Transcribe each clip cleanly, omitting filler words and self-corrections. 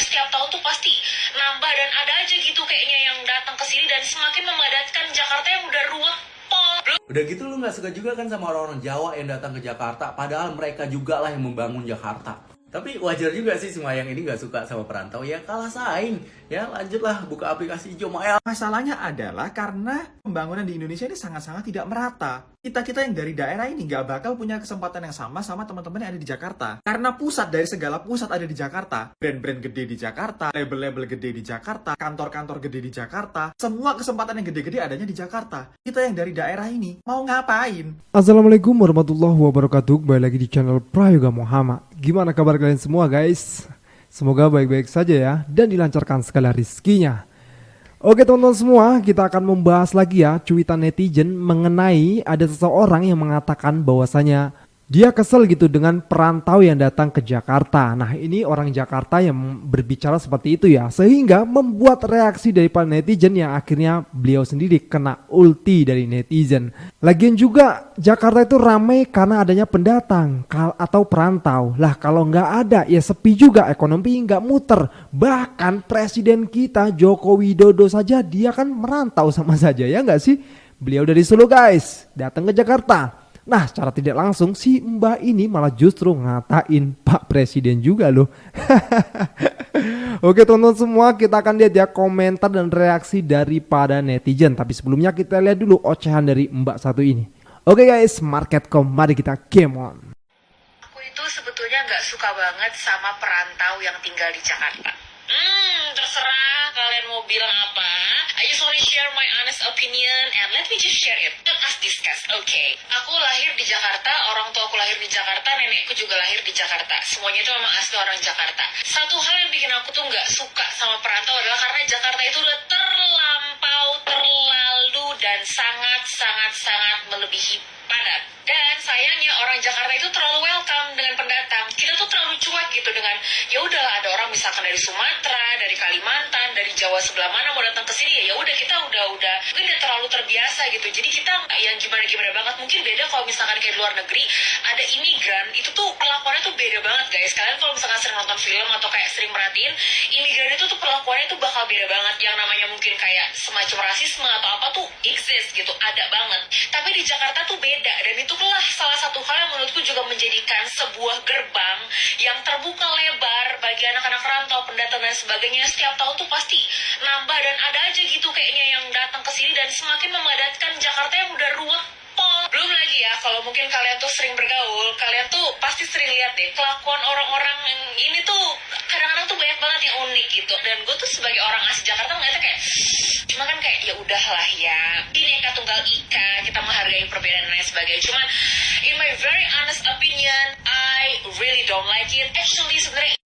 setiap tahun tuh pasti nambah dan ada aja gitu kayaknya yang datang ke sini dan semakin memadatkan Jakarta yang udah ruwet. Udah gitu lu nggak suka juga kan sama orang-orang Jawa yang datang ke Jakarta, padahal mereka juga lah yang membangun Jakarta. Tapi wajar juga sih semua yang ini nggak suka sama perantau, ya kalah saing. Ya lanjutlah buka aplikasi Jomael. Masalahnya adalah karena pembangunan di Indonesia ini sangat-sangat tidak merata. Kita-kita yang dari daerah ini nggak bakal punya kesempatan yang sama teman-teman yang ada di Jakarta. Karena pusat dari segala pusat ada di Jakarta. Brand-brand gede di Jakarta, label-label gede di Jakarta, kantor-kantor gede di Jakarta. Semua kesempatan yang gede-gede adanya di Jakarta. Kita yang dari daerah ini mau ngapain? Assalamualaikum warahmatullahi wabarakatuh. Kembali lagi di channel Prayoga Muhammad. Gimana kabar kalian semua guys? Semoga baik-baik saja ya dan dilancarkan segala rizkinya. Oke teman-teman semua, kita akan membahas lagi ya cuitan netizen mengenai ada seseorang yang mengatakan bahwasanya dia kesel gitu dengan perantau yang datang ke Jakarta. Nah ini orang Jakarta yang berbicara seperti itu ya, sehingga membuat reaksi dari para netizen yang akhirnya beliau sendiri kena ulti dari netizen. Lagian juga Jakarta itu ramai karena adanya pendatang atau perantau. Lah kalau nggak ada ya sepi juga, ekonomi nggak muter. Bahkan presiden kita Joko Widodo saja dia kan merantau sama saja ya nggak sih? Beliau dari Solo guys, datang ke Jakarta. Nah secara tidak langsung si Mbak ini malah justru ngatain Pak Presiden juga loh. Oke teman-teman semua, kita akan lihat ya komentar dan reaksi daripada netizen. Tapi sebelumnya kita lihat dulu ocehan dari Mbak satu ini. Oke guys, Marketcom, mari kita game on. Aku itu sebetulnya nggak suka banget sama perantau yang tinggal di Jakarta. Terserah kalian mau bilang apa. I just want to share my honest opinion and let me just share it. Let us discuss. Okay. Aku lahir di Jakarta, orang tua aku lahir di Jakarta, nenekku juga lahir di Jakarta. Semuanya itu memang asli orang Jakarta. Satu hal yang bikin aku tuh nggak suka sama perantau adalah karena Jakarta itu udah terlalu dan sangat melebihi padat. Dan sayangnya orang Jakarta itu terlalu welcome dengan pendatang. Kita tuh terlalu cuek gitu dengan ya udah ada orang misalkan dari Sumatera, dari Kalimantan, dari Jawa sebelah mana mau datang ke sini ya udah kita udah mungkin udah terlalu terbiasa gitu. Jadi kita nggak yang gimana banget. Mungkin beda kalau misalkan kayak di luar negeri ada imigran, itu tuh perlakuannya tuh beda banget guys. Kalian kalau misalkan sering nonton film atau kayak sering merhatiin imigran itu tuh perlakuannya tuh bakal beda banget. Yang namanya mungkin kayak semacam rasisme atau apa tuh exist gitu, ada banget. Tapi di Jakarta tuh beda dan itulah salah satu hal yang menurutku juga menjadikan sebuah gerbang yang terbuka lebar bagi anak-anak rantau, pendatang dan sebagainya. Setiap tahun tuh pasti nambah dan ada aja gitu kayaknya yang datang ke sini dan semakin memadatkan Jakarta yang udah ruwet. Belum lagi ya, kalau mungkin kalian tuh sering bergaul, kalian tuh pasti sering lihat deh kelakuan orang-orang yang ini tuh kadang-kadang tuh banyak banget yang unik gitu. Dan gue tuh sebagai orang asli Jakarta ngeliatnya kayak cuma kan kayak ya udahlah ya, Bhinneka Tunggal Ika, kita menghargai perbedaan dan lain sebagainya. Cuman in my very honest opinion, I really don't like it. Actually sebenarnya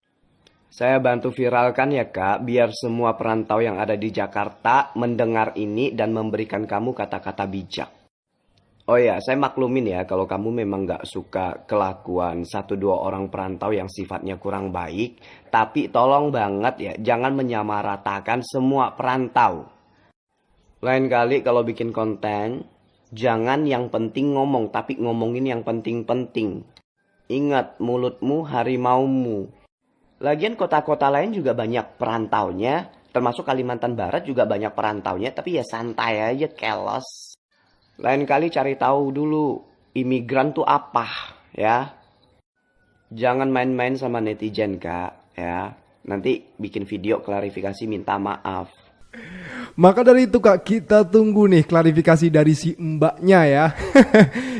Saya bantu viralkan ya kak, biar semua perantau yang ada di Jakarta mendengar ini dan memberikan kamu kata-kata bijak. Oh ya, saya maklumin ya kalau kamu memang gak suka kelakuan 1-2 orang perantau yang sifatnya kurang baik. Tapi tolong banget ya, jangan menyamaratakan semua perantau. Lain kali kalau bikin konten, jangan yang penting ngomong, tapi ngomongin yang penting-penting. Ingat, mulutmu harimaumu. Lagian kota-kota lain juga banyak perantaunya, termasuk Kalimantan Barat juga banyak perantaunya, tapi ya santai aja, kelos. Lain kali cari tahu dulu imigran tuh apa ya. Jangan main-main sama netizen kak ya. Nanti bikin video klarifikasi minta maaf. Maka dari itu kak, kita tunggu nih klarifikasi dari si mbaknya ya.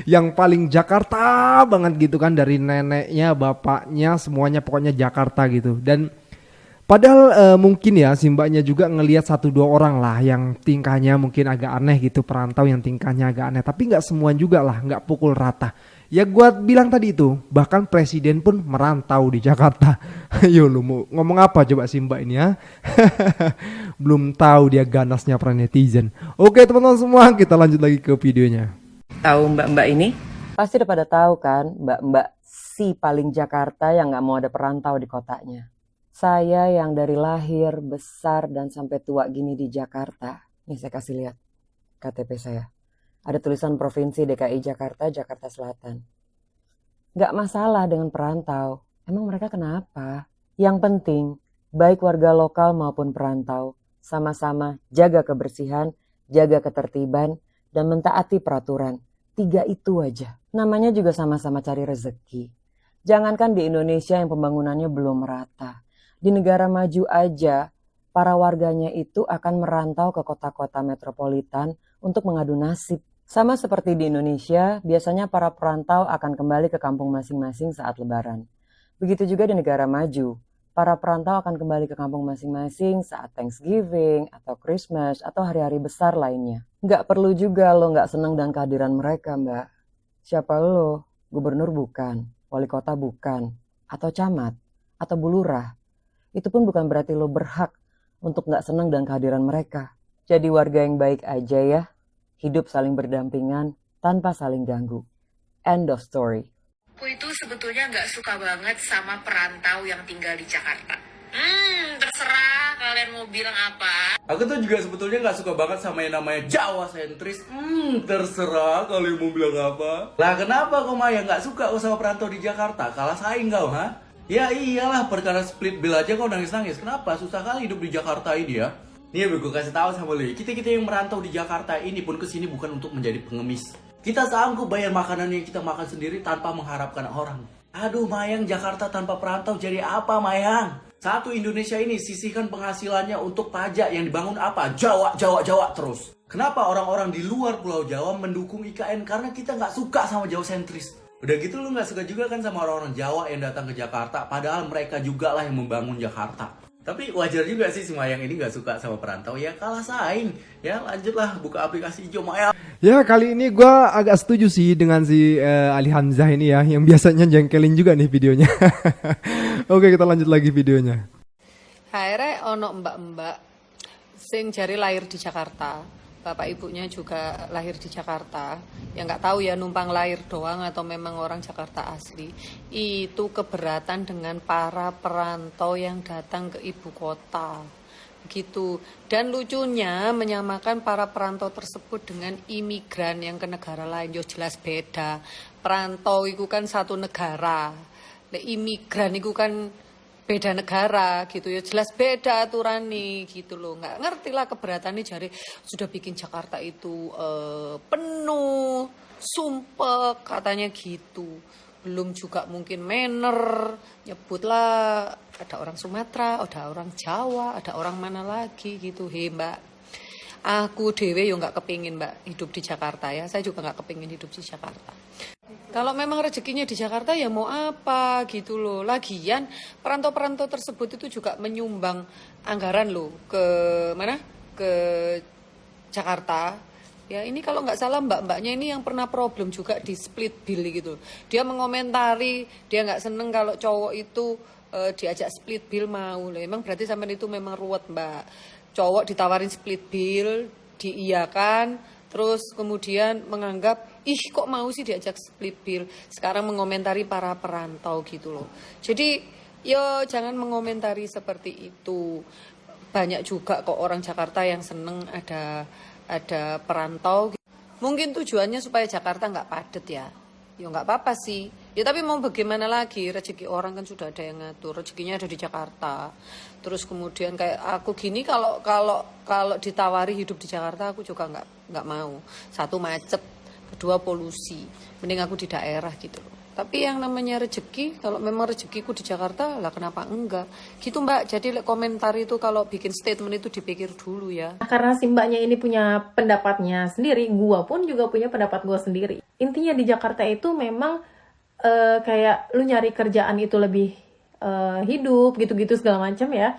Yang paling Jakarta banget gitu kan, dari neneknya, bapaknya, semuanya pokoknya Jakarta gitu. Dan padahal mungkin ya si mbaknya juga ngelihat 1-2 orang lah yang tingkahnya mungkin agak aneh gitu, perantau yang tingkahnya agak aneh. Tapi gak semua juga lah, gak pukul rata. Ya gua bilang tadi itu, bahkan presiden pun merantau di Jakarta. Ayo lu mau ngomong apa coba si mbak ini ya. Belum tahu dia ganasnya para netizen. Oke teman-teman semua, kita lanjut lagi ke videonya. Tahu mbak-mbak ini? Pasti udah pada tahu kan, mbak-mbak si paling Jakarta yang gak mau ada perantau di kotanya. Saya yang dari lahir, besar, dan sampai tua gini di Jakarta. Nih saya kasih lihat KTP saya. Ada tulisan Provinsi DKI Jakarta, Jakarta Selatan. Gak masalah dengan perantau. Emang mereka kenapa? Yang penting baik warga lokal maupun perantau, sama-sama jaga kebersihan, jaga ketertiban, dan mentaati peraturan. 3 itu aja. Namanya juga sama-sama cari rezeki. Jangankan di Indonesia yang pembangunannya belum merata. Di negara maju aja, para warganya itu akan merantau ke kota-kota metropolitan untuk mengadu nasib. Sama seperti di Indonesia, biasanya para perantau akan kembali ke kampung masing-masing saat Lebaran. Begitu juga di negara maju. Para perantau akan kembali ke kampung masing-masing saat Thanksgiving, atau Christmas, atau hari-hari besar lainnya. Nggak perlu juga lo nggak senang dengan kehadiran mereka, Mbak. Siapa lo? Gubernur bukan, wali kota bukan, atau camat, atau bulurah. Itu pun bukan berarti lo berhak untuk nggak senang dengan kehadiran mereka. Jadi warga yang baik aja ya. Hidup saling berdampingan tanpa saling ganggu. End of story. Aku itu sebetulnya nggak suka banget sama perantau yang tinggal di Jakarta. Terserah kalian mau bilang apa. Aku tuh juga sebetulnya nggak suka banget sama yang namanya Jawa sentris. Terserah kalian mau bilang apa. Lah kenapa kau Maya nggak suka kau sama perantau di Jakarta? Kalah saing kau, ha? Ya iyalah, perkara split bill aja kau nangis-nangis. Kenapa? Susah kali hidup di Jakarta ini ya. Nih gue kasih tahu sama lu, kita yang merantau di Jakarta ini pun kesini bukan untuk menjadi pengemis. Kita sanggup bayar makanan yang kita makan sendiri tanpa mengharapkan orang. Aduh Mayang, Jakarta tanpa perantau jadi apa Mayang? Satu Indonesia ini sisihkan penghasilannya untuk pajak yang dibangun apa? Jawa terus. Kenapa orang-orang di luar Pulau Jawa mendukung IKN? Karena kita nggak suka sama Jawa sentris. Udah gitu lu nggak suka juga kan sama orang-orang Jawa yang datang ke Jakarta, padahal mereka juga lah yang membangun Jakarta. Tapi wajar juga sih si Mayang ini nggak suka sama perantau, ya kalah saing. Ya lanjutlah buka aplikasi hijau Mayang. Ya kali ini gue agak setuju sih dengan si Ali Hamzah ini ya, yang biasanya jengkelin juga nih videonya. Oke, kita lanjut lagi videonya. Akhirnya ono mbak-mbak sing jari lahir di Jakarta. Bapak ibunya juga lahir di Jakarta. Ya nggak tahu ya numpang lahir doang atau memang orang Jakarta asli. Itu keberatan dengan para perantau yang datang ke ibu kota. Gitu. Dan lucunya menyamakan para perantau tersebut dengan imigran yang ke negara lain. Yo jelas beda. Perantau itu kan satu negara. Imigran itu kan beda negara gitu ya, jelas beda aturan nih gitu loh. Nggak ngerti lah keberatan nih jari sudah bikin Jakarta itu penuh, sumpek katanya gitu. Belum juga mungkin manner, nyebutlah ada orang Sumatera, ada orang Jawa, ada orang mana lagi gitu. Mbak, aku dewe yo nggak kepingin mbak hidup di Jakarta ya, saya juga nggak kepingin hidup di Jakarta. Kalau memang rezekinya di Jakarta ya mau apa gitu loh. Lagian perantau-perantau tersebut itu juga menyumbang anggaran loh ke mana? Ke Jakarta. Ya ini kalau nggak salah mbak-mbaknya ini yang pernah problem juga di split bill gitu. Dia mengomentari, dia nggak seneng kalau cowok itu diajak split bill mau. Emang berarti sampai itu memang ruwet mbak. Cowok ditawarin split bill, diiyakan. Terus kemudian menganggap, ih kok mau sih diajak split bill. Sekarang mengomentari para perantau gitu loh. Jadi yo jangan mengomentari seperti itu. Banyak juga kok orang Jakarta yang seneng ada perantau. Mungkin tujuannya supaya Jakarta nggak padet ya. Ya nggak apa-apa sih. Ya tapi mau bagaimana lagi, rezeki orang kan sudah ada yang ngatur, rezekinya ada di Jakarta. Terus kemudian kayak aku gini kalau ditawari hidup di Jakarta aku juga nggak mau. Satu macet, kedua polusi. Mending aku di daerah gitu loh. Tapi yang namanya rezeki, kalau memang rezekiku di Jakarta, lah kenapa enggak? Gitu mbak, jadi komentar itu kalau bikin statement itu dipikir dulu ya. Karena si mbaknya ini punya pendapatnya sendiri, gua pun juga punya pendapat gua sendiri. Intinya di Jakarta itu memang kayak lu nyari kerjaan itu lebih hidup, gitu-gitu segala macam ya.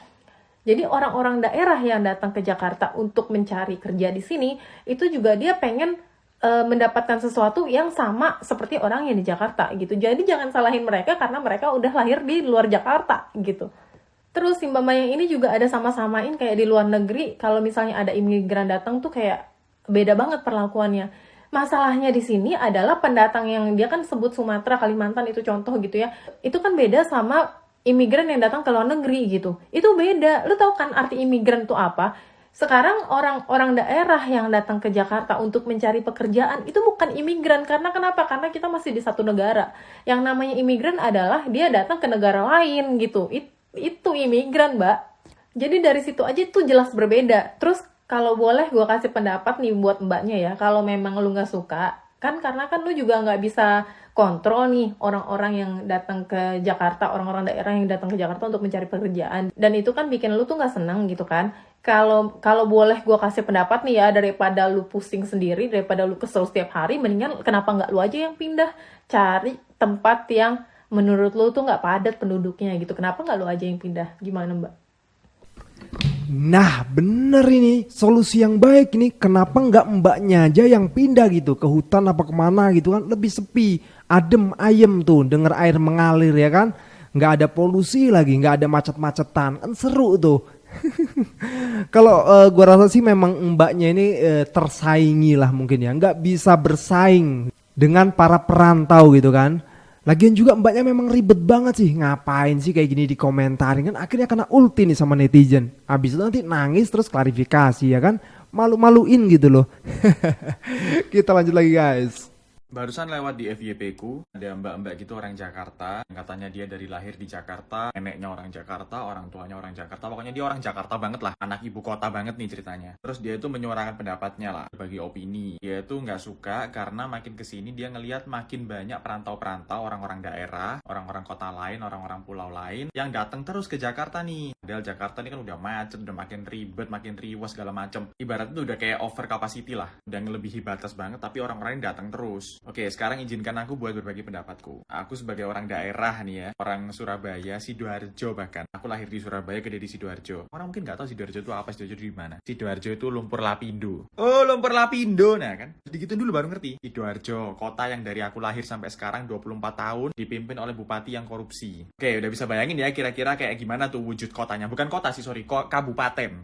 Jadi orang-orang daerah yang datang ke Jakarta untuk mencari kerja di sini, itu juga dia pengen mendapatkan sesuatu yang sama seperti orang yang di Jakarta gitu. Jadi jangan salahin mereka karena mereka udah lahir di luar Jakarta gitu. Terus si Mbak Mayang ini juga ada sama-samain kayak di luar negeri, kalau misalnya ada imigran datang tuh kayak beda banget perlakuannya. Masalahnya di sini adalah pendatang yang dia kan sebut Sumatera, Kalimantan itu contoh gitu ya. Itu kan beda sama imigran yang datang ke luar negeri gitu. Itu beda. Lu tahu kan arti imigran itu apa? Sekarang orang-orang daerah yang datang ke Jakarta untuk mencari pekerjaan itu bukan imigran. Karena kenapa? Karena kita masih di satu negara. Yang namanya imigran adalah dia datang ke negara lain gitu. itu imigran, Mbak. Jadi dari situ aja tuh jelas berbeda. Terus kalau boleh gue kasih pendapat nih buat mbaknya ya, kalau memang lu nggak suka, kan karena kan lu juga nggak bisa kontrol nih orang-orang yang datang ke Jakarta, orang-orang daerah yang datang ke Jakarta untuk mencari pekerjaan, dan itu kan bikin lu tuh nggak seneng gitu kan. Kalau boleh gue kasih pendapat nih ya, daripada lu pusing sendiri, daripada lu kesel setiap hari, mendingan kenapa nggak lu aja yang pindah, cari tempat yang menurut lu tuh nggak padat penduduknya gitu. Kenapa nggak lu aja yang pindah? Gimana, Mbak? Nah bener ini solusi yang baik ini. Kenapa nggak mbaknya aja yang pindah gitu ke hutan apa kemana gitu kan, lebih sepi, adem ayem tuh, denger air mengalir ya kan, nggak ada polusi lagi, nggak ada macet-macetan, kan seru tuh. Kalau gua rasa sih memang mbaknya ini tersaingi lah mungkin ya, nggak bisa bersaing dengan para perantau gitu kan. Lagian juga mbaknya memang ribet banget sih, ngapain sih kayak gini dikomentarin kan, akhirnya kena ulti nih sama netizen. Habis itu nanti nangis terus klarifikasi ya kan, malu-maluin gitu loh. Kita lanjut lagi guys. Barusan lewat di FYP ku, ada mbak-mbak gitu orang Jakarta, yang katanya dia dari lahir di Jakarta, neneknya orang Jakarta, orang tuanya orang Jakarta, pokoknya dia orang Jakarta banget lah, anak ibu kota banget nih ceritanya. Terus dia itu menyuarakan pendapatnya lah, berbagi opini. Dia itu nggak suka karena makin kesini dia ngelihat makin banyak perantau-perantau, orang-orang daerah, orang-orang kota lain, orang-orang pulau lain, yang datang terus ke Jakarta nih. Padahal Jakarta ini kan udah macet, udah makin ribet, makin riwas segala macem. Ibaratnya tuh udah kayak over capacity lah, udah ngelebihi batas banget, tapi orang-orang datang terus. Oke, sekarang izinkan aku buat berbagi pendapatku. Aku sebagai orang daerah nih ya, orang Surabaya, Sidoarjo bahkan. Aku lahir di Surabaya, gede di Sidoarjo. Orang mungkin nggak tahu Sidoarjo itu apa, Sidoarjo di mana. Sidoarjo itu lumpur lapindo. Oh, lumpur lapindo, nah kan. Sedikit dulu baru ngerti. Sidoarjo, kota yang dari aku lahir sampai sekarang 24 tahun, dipimpin oleh bupati yang korupsi. Oke, udah bisa bayangin ya kira-kira kayak gimana tuh wujud kotanya. Bukan kota sih, sorry, Kabupaten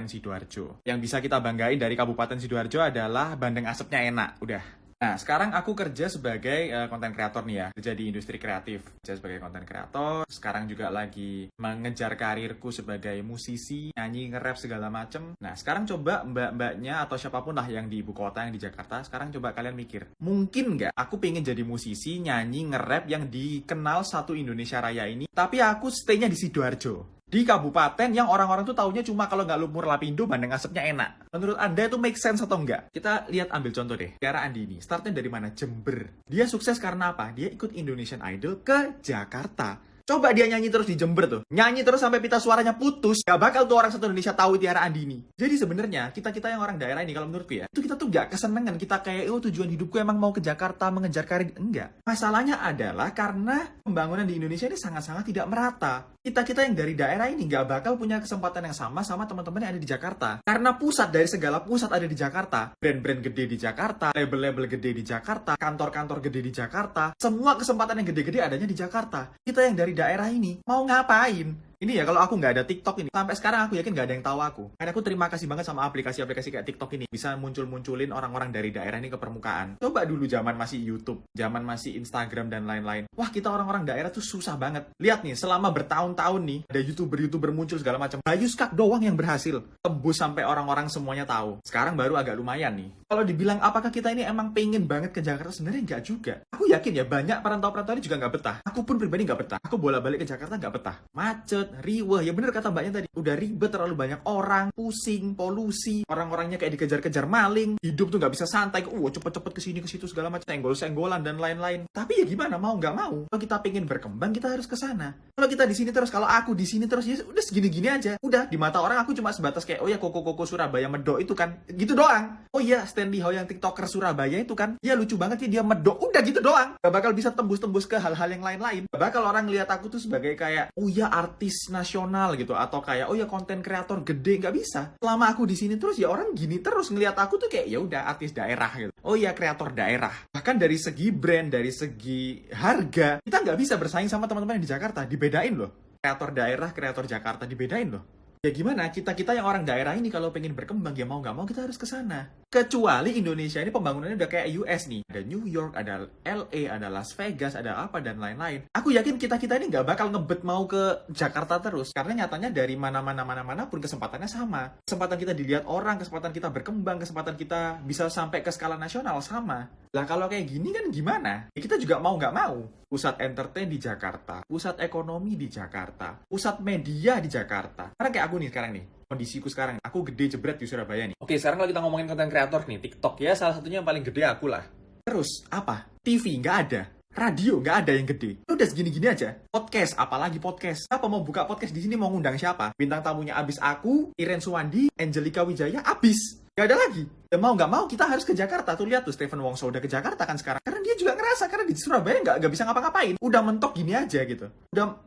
Sidoarjo. Yang bisa kita banggain dari Kabupaten Sidoarjo adalah bandeng asapnya enak, udah. Nah, sekarang aku kerja sebagai konten kreator nih ya, kerja di industri kreatif, kerja sebagai konten kreator. Sekarang juga lagi mengejar karirku sebagai musisi, nyanyi, nge-rap segala macem. Nah, sekarang coba mbak-mbaknya atau siapapun lah yang di ibu kota, yang di Jakarta, sekarang coba kalian mikir, mungkin nggak aku pengen jadi musisi, nyanyi, nge-rap yang dikenal satu Indonesia Raya ini, tapi aku stay-nya di Sidoarjo, di kabupaten yang orang-orang tuh taunya cuma kalau nggak lumpur lapindo, bandeng asapnya enak. Menurut Anda itu make sense atau enggak? Kita lihat, ambil contoh deh. Tiara Andini, startnya dari mana? Jember. Dia sukses karena apa? Dia ikut Indonesian Idol ke Jakarta. Coba dia nyanyi terus di Jember tuh. Nyanyi terus sampai pita suaranya putus. Gak bakal tuh orang satu Indonesia tahu Tiara Andini. Jadi sebenarnya kita-kita yang orang daerah ini, kalau menurutku ya, itu kita tuh gak kesenengan. Kita kayak, oh tujuan hidupku emang mau ke Jakarta, mengejar karir. Enggak. Masalahnya adalah karena pembangunan di Indonesia ini sangat-sangat tidak merata. Kita-kita yang dari daerah ini gak bakal punya kesempatan yang sama teman-teman yang ada di Jakarta. Karena pusat dari segala pusat ada di Jakarta. Brand-brand gede di Jakarta, label-label gede di Jakarta, kantor-kantor gede di Jakarta. Semua kesempatan yang gede-gede adanya di Jakarta. Kita yang dari daerah ini mau ngapain? Ini ya kalau aku nggak ada TikTok ini, sampai sekarang aku yakin nggak ada yang tahu aku. Karena aku terima kasih banget sama aplikasi-aplikasi kayak TikTok ini. Bisa muncul-munculin orang-orang dari daerah ini ke permukaan. Coba dulu zaman masih YouTube, zaman masih Instagram dan lain-lain. Wah, kita orang-orang daerah tuh susah banget. Lihat nih, selama bertahun-tahun nih, ada YouTuber muncul segala macam. Bayu Skak doang yang berhasil tembus sampai orang-orang semuanya tahu. Sekarang baru agak lumayan nih. Kalau dibilang apakah kita ini emang pengen banget ke Jakarta, sebenarnya nggak juga. Aku yakin ya banyak perantau-perantau ini juga nggak betah. Aku pun pribadi nggak betah. Aku bolak-balik ke Jakarta nggak betah. Macet, riweh, ya bener kata mbaknya tadi. Udah ribet, terlalu banyak orang, pusing, polusi, orang-orangnya kayak dikejar-kejar maling, hidup tuh nggak bisa santai. Cepet-cepet kesini ke situ segala macam, senggol-senggolan dan lain-lain. Tapi ya gimana, mau nggak mau, kalau kita pengen berkembang kita harus ke sana. Kalau kita di sini terus, kalau aku di sini terus, ya udah segini-gini aja. Udah di mata orang aku cuma sebatas kayak, oh ya koko-koko Surabaya medok itu kan, gitu doang. Oh iya, Stanley Ho yang TikToker Surabaya itu kan, ya lucu banget ya dia medok, udah gitu doang. Gak bakal bisa tembus-tembus ke hal-hal yang lain-lain. Gak bakal orang lihat aku tuh sebagai kayak, oh ya artis nasional gitu, atau kayak, oh ya konten kreator gede, nggak bisa. Selama aku di sini terus ya orang gini terus ngelihat aku tuh kayak ya udah artis daerah gitu. Oh ya kreator daerah. Bahkan dari segi brand, dari segi harga, kita nggak bisa bersaing sama teman-teman yang di Jakarta. Dibedain loh. Kreator daerah, kreator Jakarta dibedain loh. Ya gimana, kita-kita yang orang daerah ini kalau pengen berkembang, ya mau nggak mau kita harus ke sana. Kecuali Indonesia ini pembangunannya udah kayak US nih. Ada New York, ada LA, ada Las Vegas, ada apa dan lain-lain. Aku yakin kita-kita ini nggak bakal ngebet mau ke Jakarta terus. Karena nyatanya dari mana-mana pun kesempatannya sama. Kesempatan kita dilihat orang, kesempatan kita berkembang, kesempatan kita bisa sampai ke skala nasional sama. Lah kalau kayak gini kan gimana? Ya, kita juga mau nggak mau. Pusat entertain di Jakarta, pusat ekonomi di Jakarta, pusat media di Jakarta. Karena kayak aku nih sekarang nih. Kondisiku sekarang, aku gede jebret di Surabaya nih. Oke, sekarang kalau kita ngomongin konten kreator nih, TikTok ya salah satunya yang paling gede aku lah. Terus, apa? TV nggak ada. Radio nggak ada yang gede. Udah segini-gini aja. Podcast, apalagi podcast. Apa mau buka podcast di sini mau ngundang siapa? Bintang tamunya abis aku, Iren Suwandi, Angelika Wijaya, abis. Nggak ada lagi. Ya mau nggak mau kita harus ke Jakarta. Tuh lihat tuh Stephen Wongso udah ke Jakarta kan sekarang. Karena dia juga ngerasa karena di Surabaya nggak bisa ngapa-ngapain. Udah mentok gini aja gitu.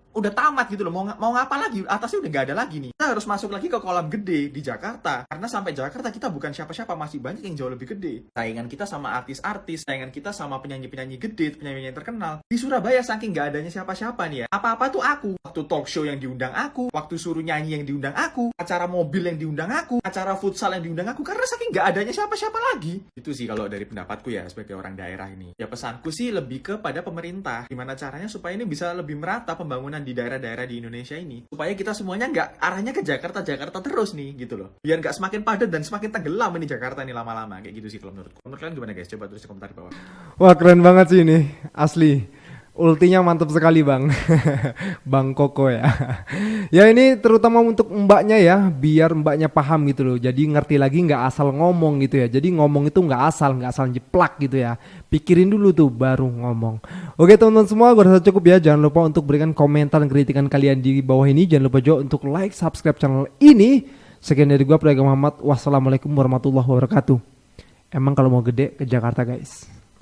Udah tamat gitu loh. Mau ngapa lagi? Atasnya udah nggak ada lagi nih. Kita harus masuk lagi ke kolam gede di Jakarta. Karena sampai Jakarta kita bukan siapa-siapa, masih banyak yang jauh lebih gede. Saingan kita sama artis-artis, saingan kita sama penyanyi-penyanyi gede, penyanyi yang terkenal. Di Surabaya saking nggak adanya siapa-siapa nih ya. Apa-apa tuh aku. Waktu talk show yang diundang aku, waktu suruh nyanyi yang diundang aku, acara mobil yang diundang aku, acara futsal yang diundang aku. Karena saking nggak adanya siapa-siapa lagi. Itu sih kalau dari pendapatku ya sebagai orang daerah ini. Ya pesanku sih lebih kepada pemerintah. Gimana caranya supaya ini bisa lebih merata pembangunan di daerah-daerah di Indonesia ini. Supaya kita semuanya nggak arahnya ke Jakarta terus nih gitu loh. Biar nggak semakin padat dan semakin tenggelam ini Jakarta ini lama-lama. Kayak gitu sih kalau menurutku. Menurut kalian gimana guys? Coba tulis di komentar di bawah. Wah keren banget sih ini, asli. Ultinya mantap sekali bang. Bang Koko ya. Ya ini terutama untuk mbaknya ya, biar mbaknya paham gitu loh. Jadi ngerti lagi nggak asal ngomong gitu ya. Jadi ngomong itu nggak asal jeplak gitu ya. Pikirin dulu tuh baru ngomong. Oke teman-teman semua, gue rasa cukup ya. Jangan lupa untuk berikan komentar dan kritikan kalian di bawah ini. Jangan lupa juga untuk like, subscribe channel ini. Sekian dari gue, Prayoga Muhammad. Wassalamualaikum warahmatullahi wabarakatuh. Emang kalau mau gede ke Jakarta guys.